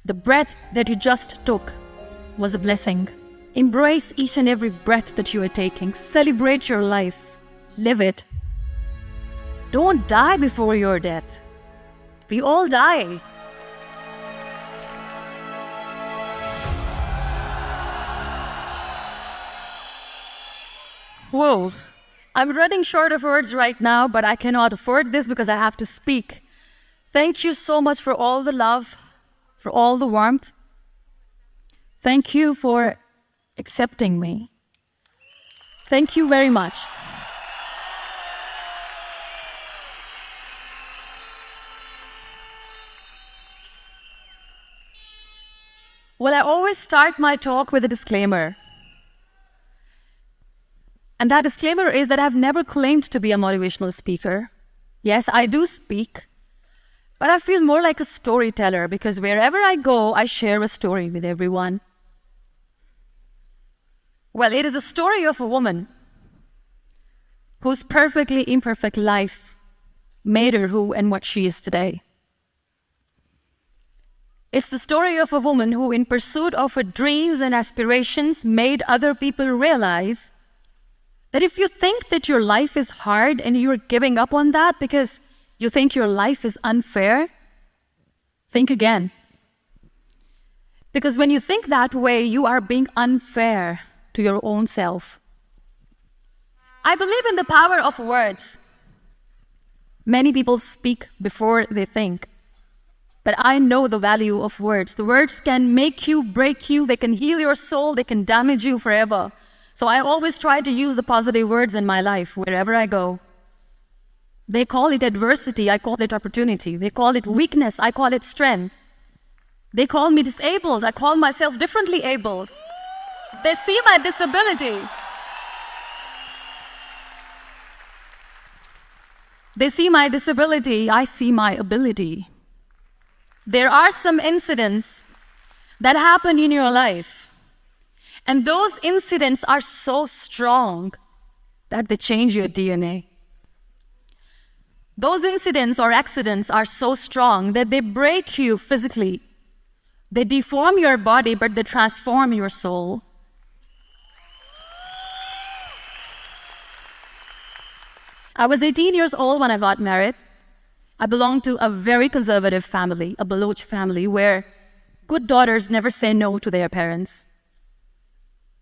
The breath that you just took was a blessing. Embrace each and every breath that you are taking. Celebrate your life. Live it. Don't die before your death. We all die. Whoa. I'm running short of words right now, but I cannot afford this because I have to speak. Thank you so much for all the love, for all the warmth. Thank you for accepting me. Thank you very much. Well, I always start my talk with a disclaimer. And that disclaimer is that I've never claimed to be a motivational speaker. Yes, I do speak, but I feel more like a storyteller because wherever I go, I share a story with everyone. Well, it is a story of a woman whose perfectly imperfect life made her who and what she is today. It's the story of a woman who, in pursuit of her dreams and aspirations, made other people realize that if you think that your life is hard and you're giving up on that because you think your life is unfair, think again. Because when you think that way, you are being unfair to your own self. I believe in the power of words. Many people speak before they think. But I know the value of words. The words can make you, break you, they can heal your soul, they can damage you forever. So I always try to use the positive words in my life wherever I go. They call it adversity, I call it opportunity. They call it weakness, I call it strength. They call me disabled, I call myself differently abled. They see my disability. They see my disability, I see my ability. There are some incidents that happen in your life, and those incidents are so strong that they change your DNA. Those incidents or accidents are so strong that they break you physically. They deform your body, but they transform your soul. I was 18 years old when I got married. I belonged to a very conservative family, a Baloch family, where good daughters never say no to their parents.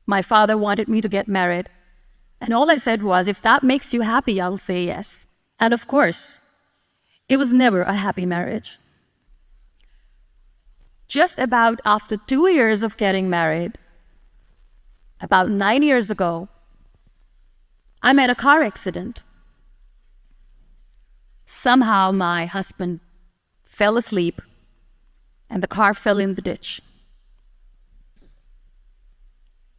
My father wanted me to get married, and all I said was, if that makes you happy, I'll say yes. And of course, it was never a happy marriage. Just about after 2 years of getting married, about 9 years ago, I met a car accident. Somehow my husband fell asleep and the car fell in the ditch.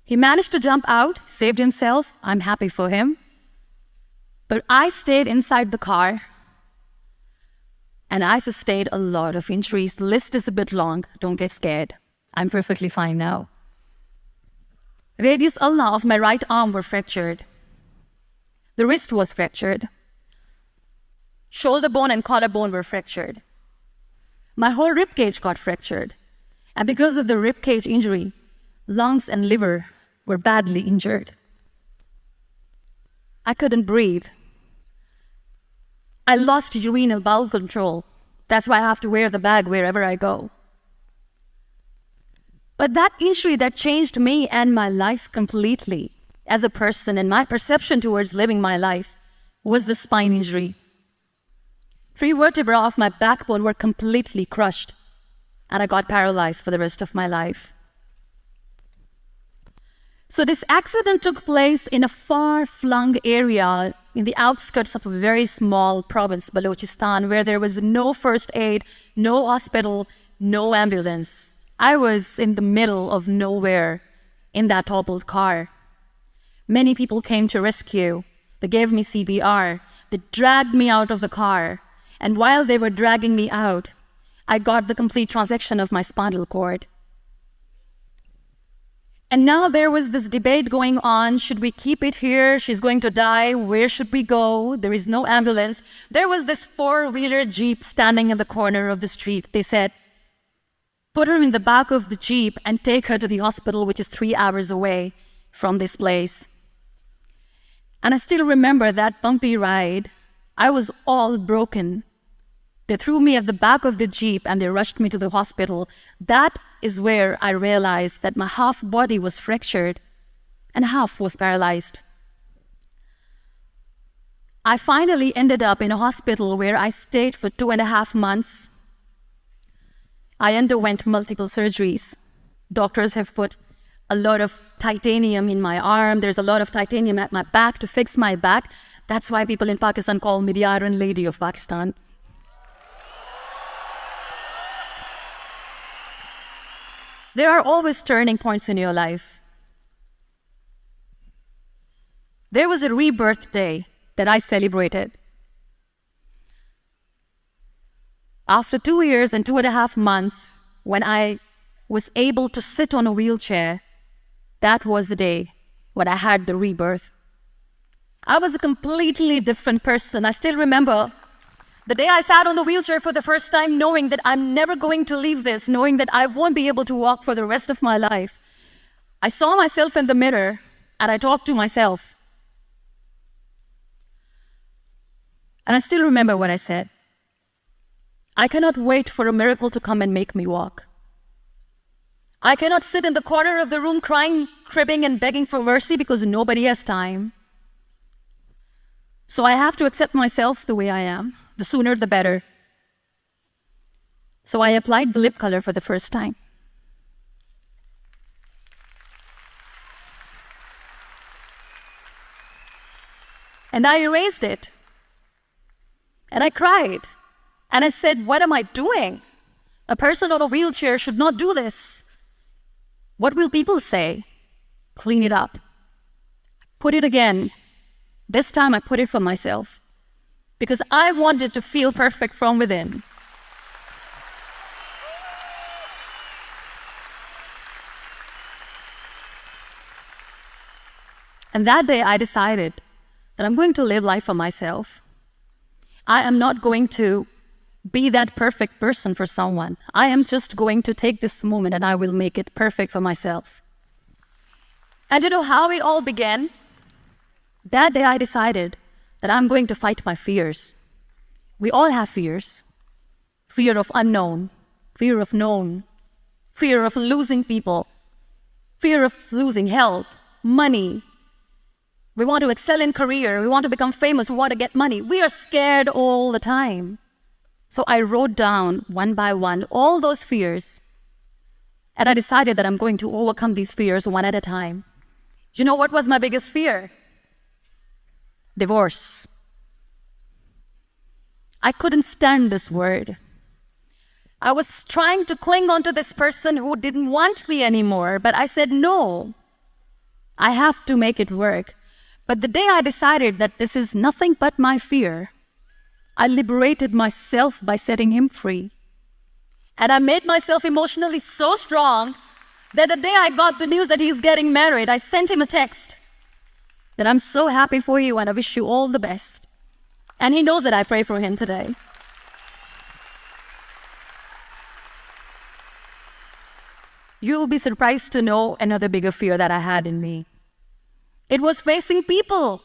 He managed to jump out, saved himself. I'm happy for him. But I stayed inside the car and I sustained a lot of injuries. The list is a bit long. Don't get scared. I'm perfectly fine now. Radius ulna of my right arm were fractured. The wrist was fractured. Shoulder bone and collarbone were fractured. My whole rib cage got fractured. And because of the rib cage injury, lungs and liver were badly injured. I couldn't breathe. I lost urinary bowel control. That's why I have to wear the bag wherever I go. But that injury that changed me and my life completely as a person and my perception towards living my life was the spine injury. 3 vertebrae of my backbone were completely crushed, and I got paralyzed for the rest of my life. So this accident took place in a far-flung area in the outskirts of a very small province, Balochistan, where there was no first aid, no hospital, no ambulance. I was in the middle of nowhere in that toppled car. Many people came to rescue. They gave me CPR. They dragged me out of the car. And while they were dragging me out, I got the complete transection of my spinal cord. And now there was this debate going on. Should we keep it here? She's going to die. Where should we go? There is no ambulance. There was this 4-wheeler Jeep standing in the corner of the street. They said, put her in the back of the Jeep, and take her to the hospital, which is 3 hours away from this place. And I still remember that bumpy ride. I was all broken. They threw me at the back of the Jeep and they rushed me to the hospital. That is where I realized that my half body was fractured and half was paralyzed. I finally ended up in a hospital where I stayed for 2.5 months. I underwent multiple surgeries. Doctors have put a lot of titanium in my arm. There's a lot of titanium at my back to fix my back. That's why people in Pakistan call me the Iron Lady of Pakistan. There are always turning points in your life. There was a rebirth day that I celebrated. After 2 years and 2.5 months, when I was able to sit on a wheelchair, that was the day when I had the rebirth. I was a completely different person. I still remember the day I sat on the wheelchair for the first time, knowing that I'm never going to leave this, knowing that I won't be able to walk for the rest of my life. I saw myself in the mirror and I talked to myself. And I still remember what I said. I cannot wait for a miracle to come and make me walk. I cannot sit in the corner of the room crying, cribbing, and begging for mercy because nobody has time. So I have to accept myself the way I am. The sooner, the better. So I applied the lip color for the first time. And I erased it. And I cried. And I said, what am I doing? A person on a wheelchair should not do this. What will people say? Clean it up. Put it again. This time I put it for myself. Because I wanted to feel perfect from within. And that day I decided that I'm going to live life for myself. I am not going to be that perfect person for someone. I am just going to take this moment and I will make it perfect for myself. And you know how it all began? That day I decided that I'm going to fight my fears. We all have fears. Fear of unknown, fear of known, fear of losing people, fear of losing health, money. We want to excel in career, we want to become famous, we want to get money. We are scared all the time. So I wrote down one by one all those fears. And I decided that I'm going to overcome these fears one at a time. You know what was my biggest fear? Divorce. I couldn't stand this word. I was trying to cling on to this person who didn't want me anymore, but I said, no, I have to make it work. But the day I decided that this is nothing but my fear, I liberated myself by setting him free. And I made myself emotionally so strong that the day I got the news that he's getting married, I sent him a text that I'm so happy for you and I wish you all the best. And he knows that I pray for him today. You'll be surprised to know another bigger fear that I had in me. It was facing people.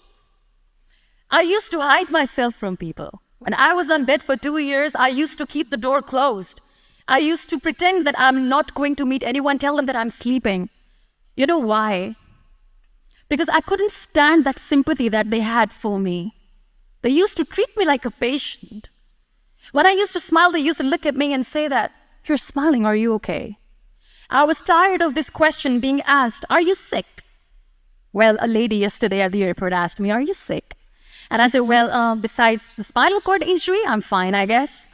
I used to hide myself from people. When I was on bed for 2 years, I used to keep the door closed. I used to pretend that I'm not going to meet anyone, tell them that I'm sleeping. You know why? Because I couldn't stand that sympathy that they had for me. They used to treat me like a patient. When I used to smile, they used to look at me and say that, you're smiling, are you okay? I was tired of this question being asked, are you sick? Well, a lady yesterday at the airport asked me, are you sick? And I said, well, besides the spinal cord injury, I'm fine, I guess.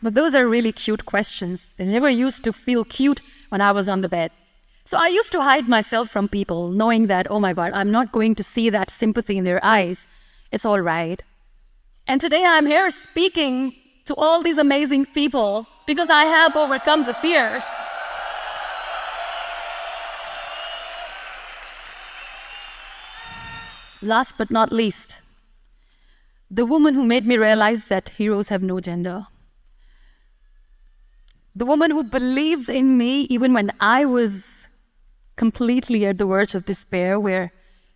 But those are really cute questions. They never used to feel cute when I was on the bed. So I used to hide myself from people, knowing that, oh my God, I'm not going to see that sympathy in their eyes. It's all right. And today I'm here speaking to all these amazing people because I have overcome the fear. Last but not least, The woman who made me realize that heroes have no gender. The woman who believed in me even when I was completely at the verge of despair, where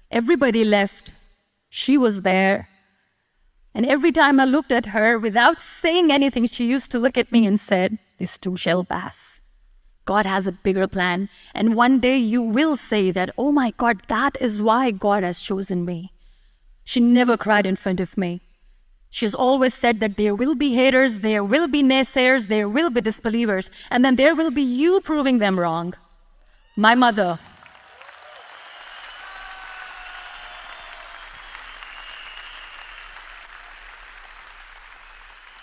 everybody left, she was there. And every time I looked at her, without saying anything, she used to look at me and said, "This too shall pass. God has a bigger plan. And one day you will say that, oh my God, that is why God has chosen me." She never cried in front of me. She's always said that there will be haters, there will be naysayers, there will be disbelievers, and then there will be you proving them wrong. My mother.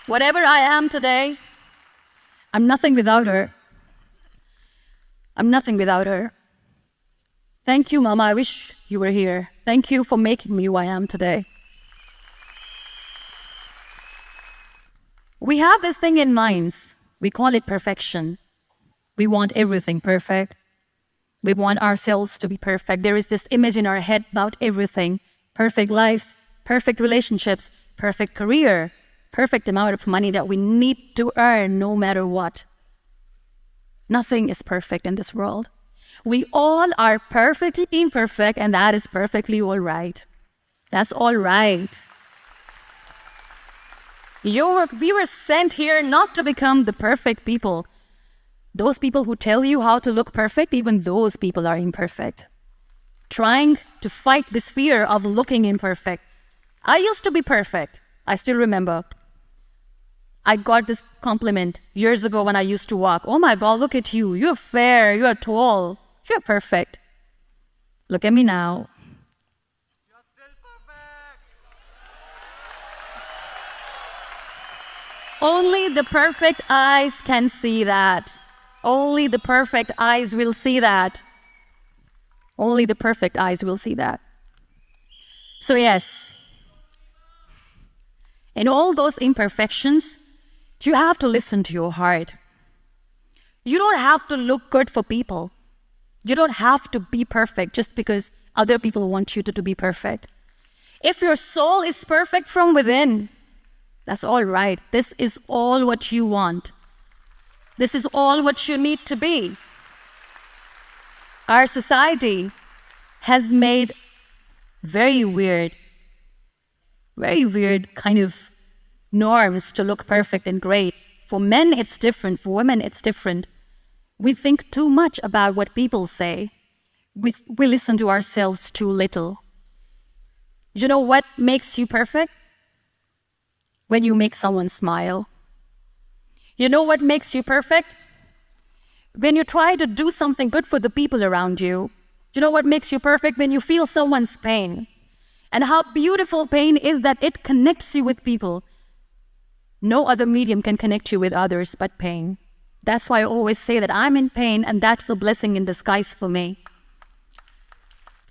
Whatever I am today, I'm nothing without her. I'm nothing without her. Thank you, Mama. I wish you were here. Thank you for making me who I am today. We have this thing in minds. We call it perfection. We want everything perfect. We want ourselves to be perfect. There is this image in our head about everything. Perfect life, perfect relationships, perfect career, perfect amount of money that we need to earn no matter what. Nothing is perfect in this world. We all are perfectly imperfect, and that is perfectly all right. That's all right. We were sent here not to become the perfect people. Those people who tell you how to look perfect, even those people are imperfect. Trying to fight this fear of looking imperfect. I used to be perfect. I still remember. I got this compliment years ago when I used to walk. "Oh my God, look at you. You're fair, you're tall, you're perfect." Look at me now. You're still perfect. Only the perfect eyes can see that. Only the perfect eyes will see that. Only the perfect eyes will see that. So yes, in all those imperfections, you have to listen to your heart. You don't have to look good for people. You don't have to be perfect just because other people want you to be perfect. If your soul is perfect from within, that's all right. This is all what you want. This is all what you need to be. Our society has made very weird kind of norms to look perfect and great. For men, it's different. For women, it's different. We think too much about what people say. We listen to ourselves too little. You know what makes you perfect? When you make someone smile. You know what makes you perfect? When you try to do something good for the people around you. You know what makes you perfect? When you feel someone's pain. And how beautiful pain is that it connects you with people. No other medium can connect you with others but pain. That's why I always say that I'm in pain, and that's a blessing in disguise for me.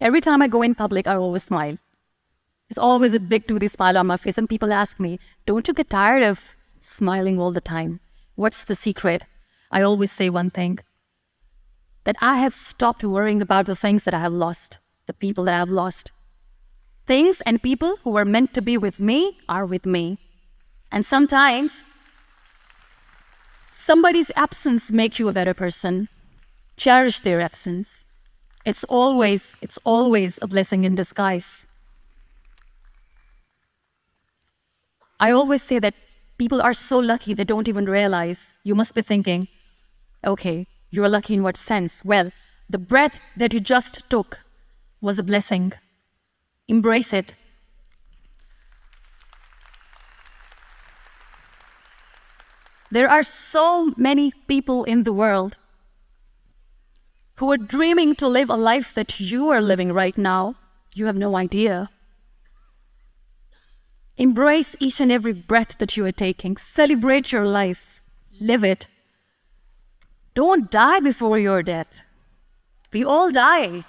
Every time I go in public, I always smile. It's always a big toothy smile on my face, and people ask me, "Don't you get tired of smiling all the time? What's the secret?" I always say one thing, that I have stopped worrying about the things that I have lost, the people that I have lost. Things and people who were meant to be with me are with me. And sometimes, somebody's absence makes you a better person. Cherish their absence. It's always a blessing in disguise. I always say that people are so lucky they don't even realize. You must be thinking, okay, you're lucky in what sense? Well, the breath that you just took was a blessing. Embrace it. There are so many people in the world who are dreaming to live a life that you are living right now. You have no idea. Embrace each and every breath that you are taking. Celebrate your life. Live it. Don't die before your death. We all die.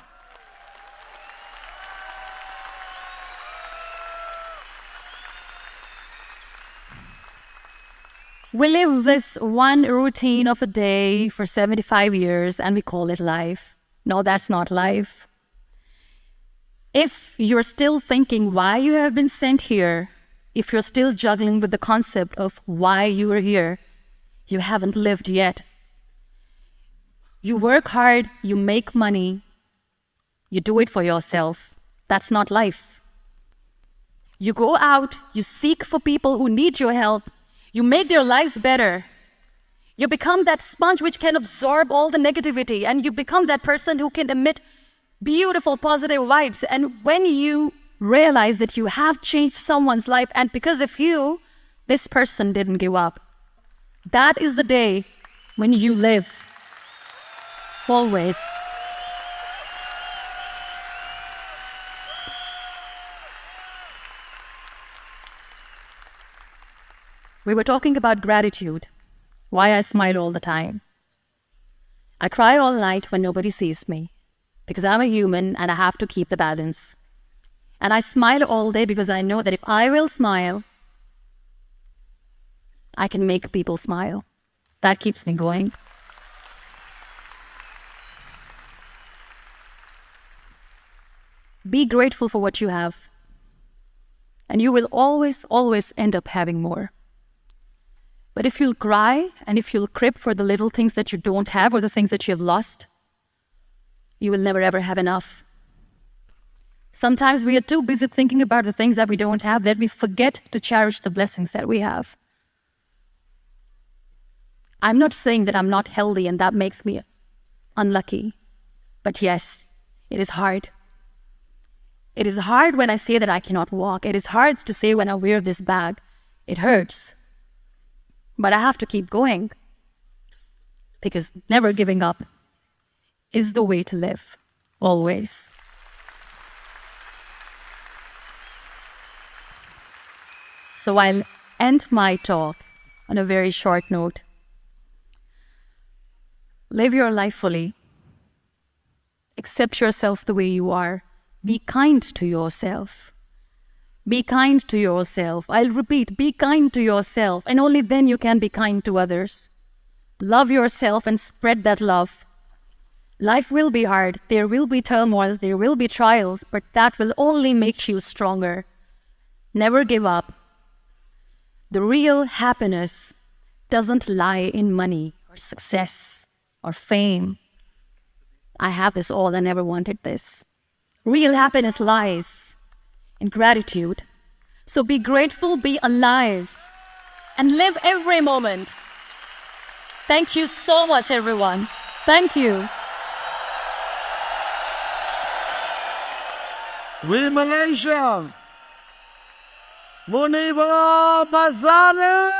We live this one routine of a day for 75 years and we call it life. No, that's not life. If you're still thinking why you have been sent here, if you're still juggling with the concept of why you are here, you haven't lived yet. You work hard, you make money, you do it for yourself. That's not life. You go out, you seek for people who need your help, you make their lives better. You become that sponge which can absorb all the negativity, and you become that person who can emit beautiful, positive vibes. And when you realize that you have changed someone's life, and because of you, this person didn't give up, that is the day when you live. Always. We were talking about gratitude, why I smile all the time. I cry all night when nobody sees me, because I'm a human and I have to keep the balance. And I smile all day because I know that if I will smile, I can make people smile. That keeps me going. Be grateful for what you have, and you will always, always end up having more. But if you'll cry and if you'll crib for the little things that you don't have or the things that you have lost, you will never ever have enough. Sometimes we are too busy thinking about the things that we don't have that we forget to cherish the blessings that we have. I'm not saying that I'm not healthy and that makes me unlucky. But yes, it is hard. It is hard when I say that I cannot walk. It is hard to say when I wear this bag. It hurts. But I have to keep going. Because never giving up is the way to live. Always. So I'll end my talk on a very short note. Live your life fully. Accept yourself the way you are. Be kind to yourself. Be kind to yourself. I'll repeat, be kind to yourself, and only then you can be kind to others. Love yourself and spread that love. Life will be hard. There will be turmoils. There will be trials, but that will only make you stronger. Never give up. The real happiness doesn't lie in money or success or fame. I have this all. I never wanted this. Real happiness lies in gratitude. So be grateful, be alive, and live every moment. Thank you so much, everyone. Thank you. We Malaysia! Muniba Mazari!